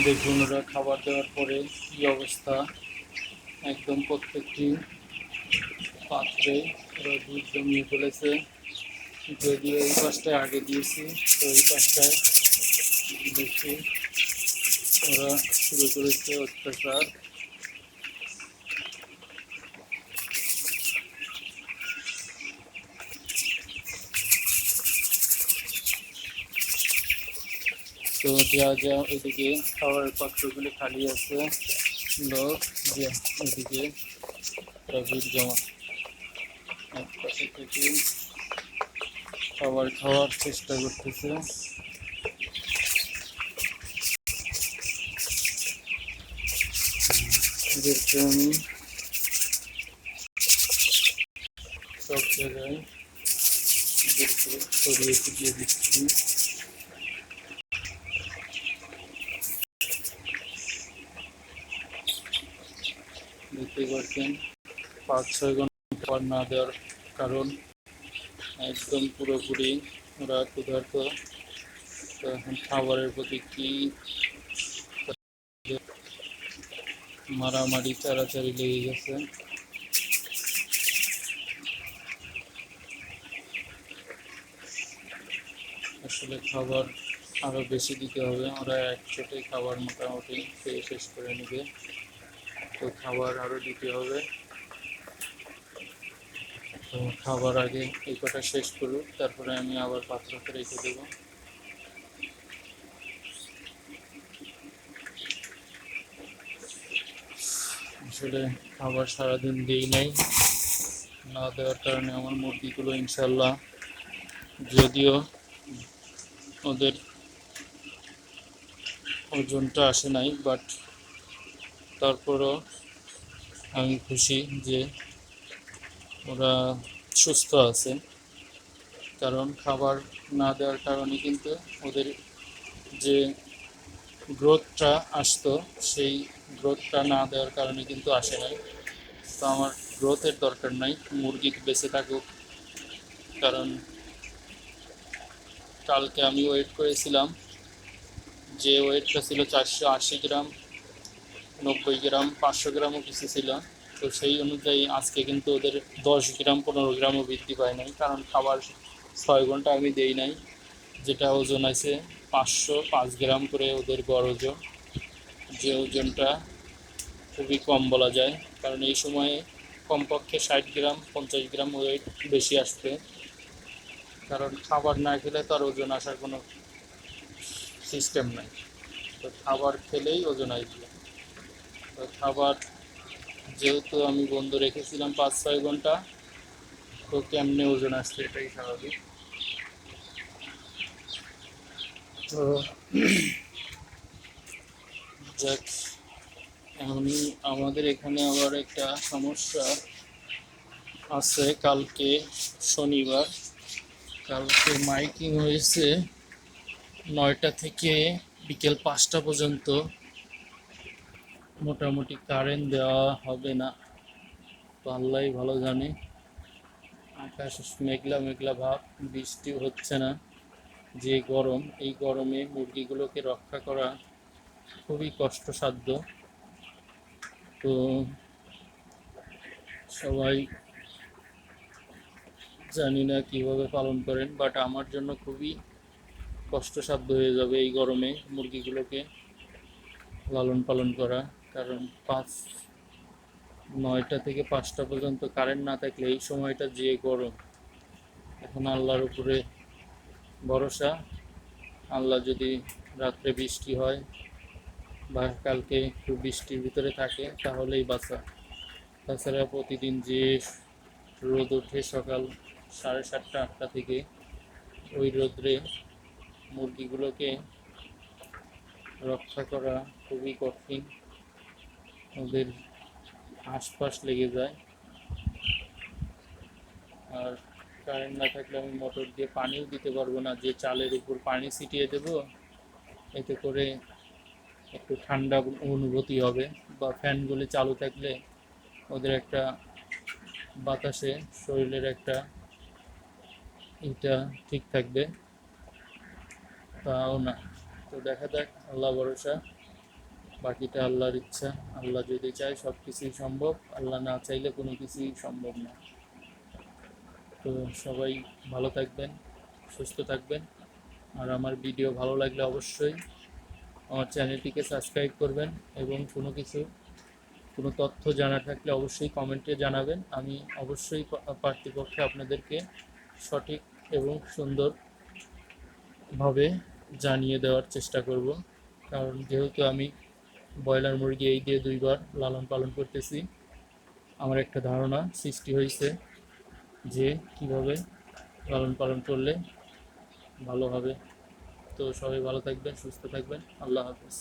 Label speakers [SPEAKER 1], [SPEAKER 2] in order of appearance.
[SPEAKER 1] দেখুন ওরা খাবার দেওয়ার পরে কী অবস্থা, একদম প্রত্যেকটি পাত্রে ওরা দুধ জমিয়ে ফেলেছে। যদিও এই পাশটায় আগে দিয়েছি, তো এই পাশটায় দেখি ওরা শুরু করেছে অত্যাচার। তো যা যা ওইদিকে খাওয়ার পাত্রগুলি খালি আছে, লোক যে ওইদিকে ভিড় জমা। এক পাশে থেকে খাবার খাওয়ার চেষ্টা করতেছে। এদেরকে আমি সব জায়গায় এদেরকে ছড়িয়ে ছিটিয়ে দিচ্ছি। দেখতে পাচ্ছেন 5-6 ঘন্টা খাবার না দেওয়ার কারণ একদম পুরোপুরি ওরা ক্ষুধার্ত। তো এখন খাবারের প্রতি কি মারামারি চারাচারি লেগে গেছে। আসলে খাবার আরো বেশি দিতে হবে, ওরা একসাথে খাবার মোটামুটি খেয়ে শেষ করে নেবে, তো খাবার আরো দিতে হবে। তো খাবার আগে এই কটা শেষ করুক, তারপরে আমি আবার পাত্রতে রেখে দেবো। আসলে খাবার সারাদিন দিই নাই, না দেওয়ার কারণে আমার মুরগিগুলো ইনশাল্লাহ, যদিও ওদের ওজনটা আসে নাই, বাট তারপরও আমি খুশি যে ওরা সুস্থ আছে। কারণ খাবার না দেওয়ার কারণে কিন্তু ওদের যে গ্রোথটা আসতো, সেই গ্রোথটা না দেওয়ার কারণে কিন্তু আসে নাই। তো আমার গ্রোথের দরকার নাই, মুরগি বেঁচে থাকুক। কারণ কালকে আমি ওয়েট করেছিলাম, যে ওয়েটটা ছিল 480 গ্রাম, 90 গ্রাম, 500 গ্রামও কিছু ছিল। তো সেই অনুযায়ী আজকে কিন্তু ওদের 10 গ্রাম 15 গ্রামও বৃদ্ধি পায় নাই, কারণ খাবার 6 ঘন্টা আমি দেই নাই। যেটা ওজন আছে 505 গ্রাম করে ওদের গড় ওজন, যে ওজনটা খুবই কম বলা যায়। কারণ এই সময়ে কমপক্ষে 60 গ্রাম 50 গ্রাম ওয়েট বেশি আসবে, কারণ খাবার না খেলে তো আর ওজন আসার কোনো সিস্টেম নাই। তো খাবার খেলেই ওজন আসবে। তো খাবার যেহেতু আমি বন্ধ রেখেছিলাম 5-6 ঘন্টা, তো কেমনে ওজন আসছে এটাই স্বাভাবিক। তো যাক, এমনই আমাদের এখানে আবার একটা সমস্যা আছে। কালকে শনিবার, কালকে মাইকিং হয়েছে 9টা থেকে বিকেল 5টা পর্যন্ত মোটামুটি কারেন্ট দেওয়া হবে না। তো আল্লাহই ভালো জানে। আকাশ মেঘলা মেঘলা ভাব, বৃষ্টি হচ্ছে না। যে গরম, এই গরমে মুরগিগুলোকে রক্ষা করা খুবই কষ্টসাধ্য। তো সবাই জানি না কিভাবে পালন করেন, বাট আমার জন্য খুবই কষ্টসাধ্য হয়ে যাবে এই গরমে মুরগিগুলোকে লালন পালন করা। কারণ 9টা থেকে 5টা পর্যন্ত কারেন্ট না থাকলে এই সময়টা যে গরম। এখন আল্লাহর উপরে ভরসা, আল্লাহ যদি রাত্রে বৃষ্টি হয় বা কালকে একটু বৃষ্টির ভিতরে থাকে তাহলেই বাঁচা। তাছাড়া প্রতিদিন যে রোদ ওঠে সকাল 7:30-8টা থেকে, ওই রোদ্রে মুরগিগুলোকে রক্ষা করা খুবই কঠিন। ওদের আশপাশ লেগে যায়। আর কারেন্ট না থাকলে আমি মোটর দিয়ে পানিও দিতে পারবো না, যে চালের উপর পানি ছিটিয়ে দেব, এতে করে একটু ঠান্ডা অনুভূতি হবে। বা ফ্যানগুলি চালু থাকলে ওদের একটা বাতাসে শরীরের একটা এটা ঠিক থাকবে, তাও না। তো দেখা যাক, আল্লাহ ভরসা। বাকিটা আল্লাহর ইচ্ছা। আল্লাহ যদি চায় সব কিছুই সম্ভব, আল্লাহ না চাইলে কোনো কিছুই সম্ভব না। তো সবাই ভালো থাকবেন, সুস্থ থাকবেন। আর আমার ভিডিও ভালো লাগলে অবশ্যই আমার চ্যানেলটিকে সাবস্ক্রাইব করবেন, এবং কোনো তথ্য জানার থাকলে অবশ্যই কমেন্টে জানাবেন। আমি অবশ্যই পার্থিপক্ষে আপনাদেরকে সঠিক এবং সুন্দরভাবে জানিয়ে দেওয়ার চেষ্টা করব। কারণ যেহেতু আমি ব্রয়লার মুরগি এই দিয়ে 2বার লালন পালন করতেছি, আমার একটা ধারণা সৃষ্টি হয়েছে যে কিভাবে লালন পালন করলে ভালো হবে। তো সবাই ভালো থাকবেন, সুস্থ থাকবেন। আল্লাহ হাফেজ।